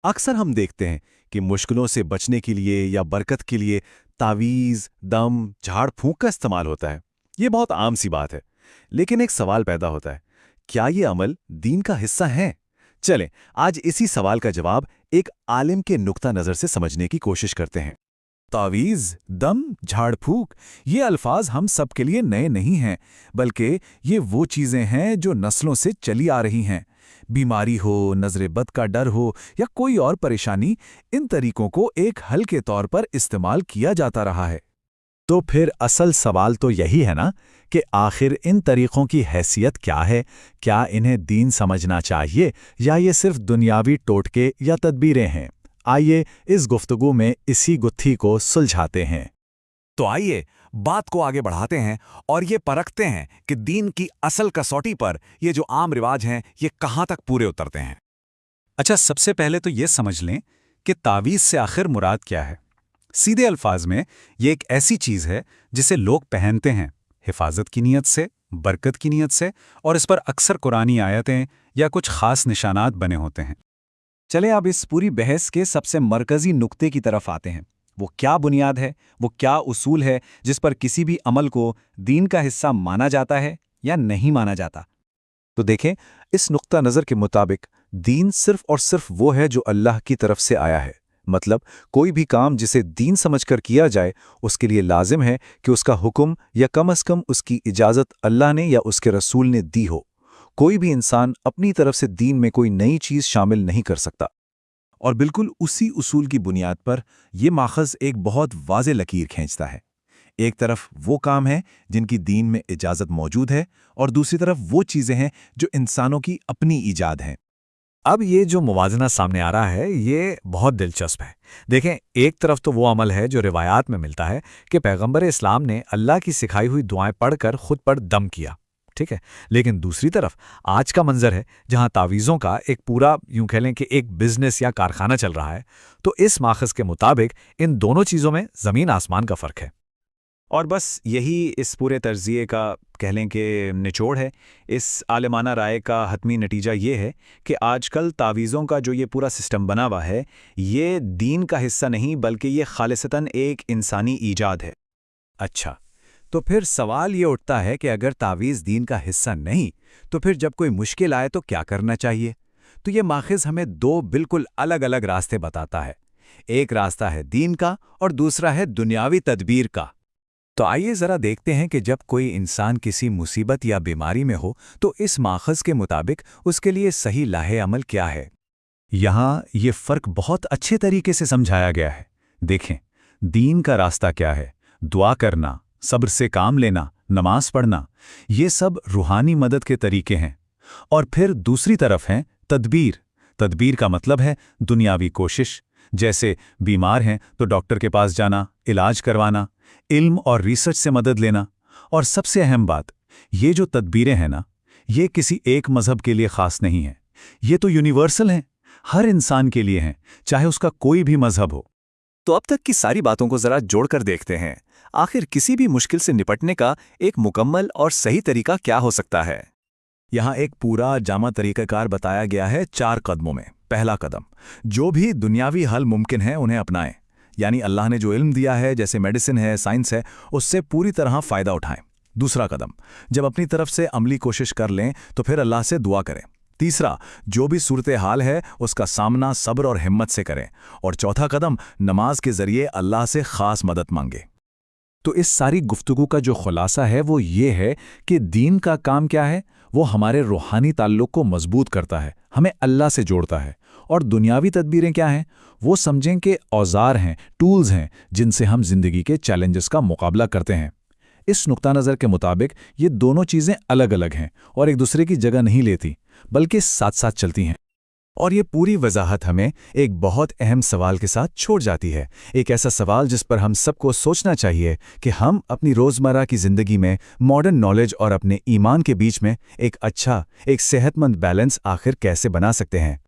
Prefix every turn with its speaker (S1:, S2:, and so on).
S1: अक्सर हम देखते हैं कि मुश्किलों से बचने के लिए या बरकत के लिए तावीज़, दम, झाड़ फूंक का इस्तेमाल होता है। ये बहुत आम सी बात है। लेकिन एक सवाल पैदा होता है, क्या ये अमल दीन का हिस्सा हैं? चलें, आज इसी सवाल का जवाब एक आलिम के नुक्ता नज़र से समझने की कोशिश करते हैं।
S2: तावीज़, दम, झाड़ फूक, ये अल्फाज हम सब के लिए नए नहीं हैं, बल्कि ये वो चीज़ें हैं जो नस्लों से चली आ रही हैं। बीमारी हो, नज़र बद का डर हो या कोई और परेशानी, इन तरीकों को एक हल के तौर पर इस्तेमाल किया जाता रहा है।
S3: तो फिर असल सवाल तो यही है ना कि आखिर इन तरीक़ों की हैसियत क्या है? क्या इन्हें दीन समझना चाहिए या ये सिर्फ दुनियावी टोटके या तदबीरें हैं? आइए इस गुफ्तगू में इसी गुत्थी को सुलझाते हैं।
S2: तो आइए बात को आगे बढ़ाते हैं और ये परखते हैं कि दीन की असल कसौटी पर ये जो आम रिवाज हैं ये कहाँ तक पूरे उतरते हैं।
S3: अच्छा, सबसे पहले तो ये समझ लें कि तावीज़ से आखिर मुराद क्या है। सीधे अल्फाज में ये एक ऐसी चीज़ है जिसे लोग पहनते हैं हिफाजत की नीयत से, बरकत की नीयत से, और इस पर अक्सर कुरानी आयतें या कुछ खास निशानात बने होते हैं।
S4: चलें अब इस पूरी बहस के सबसे मरकज़ी नुक्ते की तरफ आते हैं। वो क्या बुनियाद है, वो क्या उसूल है जिस पर किसी भी अमल को दीन का हिस्सा माना जाता है या नहीं माना जाता।
S5: तो देखें, इस नुक्ता नज़र के मुताबिक दीन सिर्फ और सिर्फ वो है जो अल्लाह की तरफ से आया है। मतलब कोई भी काम जिसे दीन समझकर किया जाए, उसके लिए लाजिम है कि उसका हुक्म या कम अज़ कम उसकी इजाज़त अल्लाह ने या उसके रसूल ने दी हो। कोई भी इंसान अपनी तरफ से दीन में कोई नई चीज़ शामिल नहीं कर सकता।
S2: और बिल्कुल उसी उसूल की बुनियाद पर यह माखज़ एक बहुत वाज़े लकीर खींचता है। एक तरफ वो काम है जिनकी दीन में इजाज़त मौजूद है और दूसरी तरफ वो चीज़ें हैं जो इंसानों की अपनी ईजाद हैं।
S3: अब ये जो मुवाजना सामने आ रहा है ये बहुत दिलचस्प है। देखें, एक तरफ तो वो अमल है जो रिवायात में मिलता है कि पैगंबर इस्लाम ने अल्लाह की सिखाई हुई दुआएं पढ़कर खुद पर दम किया, ठीक है। लेकिन दूसरी तरफ आज का मंजर है जहां तावीज़ों का एक पूरा, यूं कह लें कि एक बिजनेस या कारखाना चल रहा है। तो इस माखज़ के मुताबिक इन दोनों चीज़ों में ज़मीन आसमान का फ़र्क है।
S4: और बस यही इस पूरे तर्ज़िये का कह लें कि निचोड़ है। इस आलिमाना राय का हतमी नतीजा ये है कि आजकल तावीज़ों का जो ये पूरा सिस्टम बना हुआ है ये दीन का हिस्सा नहीं बल्कि ये खालिसतन एक इंसानी ईजाद है।
S3: अच्छा, तो फिर सवाल ये उठता है कि अगर तावीज़ दीन का हिस्सा नहीं तो फिर जब कोई मुश्किल आए तो क्या करना चाहिए? तो ये माखज़ हमें दो बिल्कुल अलग अलग रास्ते बताता है। एक रास्ता है दीन का और दूसरा है दुनियावी तदबीर का। तो आइए ज़रा देखते हैं कि जब कोई इंसान किसी मुसीबत या बीमारी में हो तो इस माखज़ के मुताबिक उसके लिए सही लाहे अमल क्या है। यहाँ ये फ़र्क बहुत अच्छे तरीके से समझाया गया है। देखें, दीन का रास्ता क्या है? दुआ करना, सब्र से काम लेना, नमाज पढ़ना, ये सब रूहानी मदद के तरीके हैं। और फिर दूसरी तरफ है तदबीर। तदबीर का मतलब है दुनियावी कोशिश, जैसे बीमार हैं तो डॉक्टर के पास जाना, इलाज करवाना, इल्म और रिसर्च से मदद लेना। और सबसे अहम बात, ये जो तदबीरें हैं ना, ये किसी एक मज़हब के लिए ख़ास नहीं है। ये तो यूनिवर्सल हैं, हर इंसान के लिए हैं, चाहे उसका कोई भी मज़हब हो।
S1: तो अब तक की सारी बातों को ज़रा जोड़कर देखते हैं। आखिर किसी भी मुश्किल से निपटने का एक मुकम्मल और सही तरीका क्या हो सकता है? यहाँ एक पूरा जामा तरीक़ाकार बताया गया है 4 कदमों में। पहला कदम, जो भी दुनियावी हल मुमकिन है उन्हें अपनाएं। यानी अल्लाह ने जो इल्म दिया है, जैसे मेडिसिन है, साइंस है, उससे पूरी तरह फ़ायदा उठाएं। दूसरा कदम, जब अपनी तरफ से अमली कोशिश कर लें तो फिर अल्लाह से दुआ करें। तीसरा, जो भी सूरत हाल है उसका सामना सब्र और हिम्मत से करें। और चौथा कदम, नमाज के ज़रिए अल्लाह से ख़ास मदद मांगे।
S3: तो इस सारी गुफ्तगू का जो खुलासा है वो ये है कि दीन का काम क्या है? वो हमारे रूहानी ताल्लुक़ को मजबूत करता है, हमें अल्लाह से जोड़ता है। और दुनियावी तदबीरें क्या हैं? वो समझें कि औज़ार हैं, टूल्स हैं, जिनसे हम ज़िंदगी के चैलेंजेस का मुकाबला करते हैं। इस नुक्ता नज़र के मुताबिक ये दोनों चीज़ें अलग अलग हैं और एक दूसरे की जगह नहीं लेती, बल्कि साथ साथ चलती हैं। और ये पूरी वजाहत हमें एक बहुत अहम सवाल के साथ छोड़ जाती है। एक ऐसा सवाल जिस पर हम सबको सोचना चाहिए कि हम अपनी रोज़मर्रा की ज़िंदगी में मॉडर्न नॉलेज और अपने ईमान के बीच में एक अच्छा, एक सेहतमंद बैलेंस आखिर कैसे बना सकते हैं।